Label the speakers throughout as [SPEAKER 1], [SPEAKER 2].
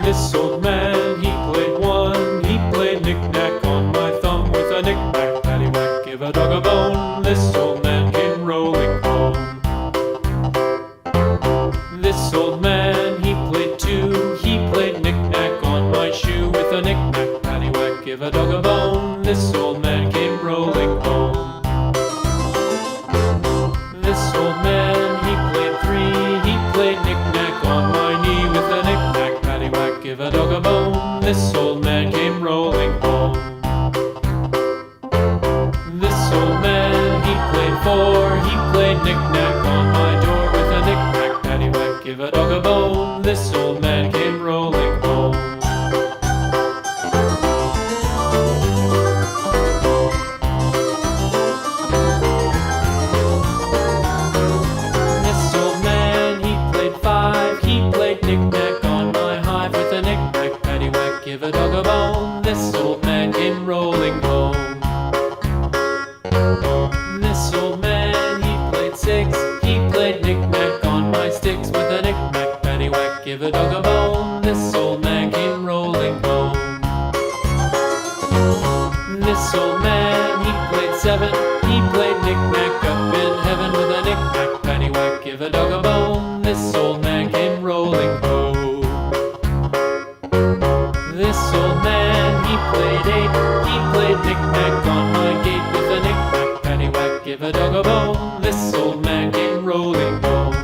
[SPEAKER 1] This old man, he played one. He played knick-knack on my thumb with a knick-knack, paddywhack, give a dog a bone. This old man came rolling home. This old man, he played two. He played knick-knack on my shoe with a knick-knack, paddywhack, give a dog a bone. This old man came rolling home. This old man, he played three. He played knick-knack on my knee with a knick-knack, paddywhack, give a dog a bone. This old man came rolling home. This old man, he played four. He played knick-knack on my door with a knick-knack, paddywhack, give a dog a bone. This old man came rolling home. This old man, he played five. He played knick-knack on my hive with a knick-knack, paddywhack, give a dog a bone. This old man came rolling home. This old man, he played six. He played knick-knack on my sticks with a knick-knack, paddywhack, give a dog a bone. This old man came rolling home. This old man, he played seven. He played knick-knack up in heaven with a knick-knack, paddywhack, give a dog a bone. This old man came rolling home. This old man, he played eight. He played knick-knack on my gate with a knick-knack, paddywhack, give a dog a bone. This old man came rolling home.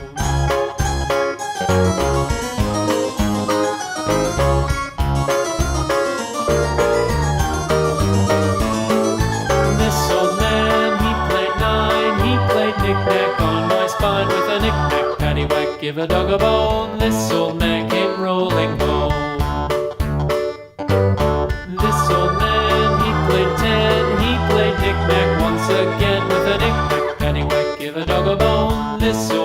[SPEAKER 1] This old man, he played nine. He played knick-knack on my spine with a knick-knack, paddywhack, give a dog a bone. This old man came rolling home. This old man, he played ten. He played knick-knack once again with a knick-knack, paddywhack, give a dog a bone. This old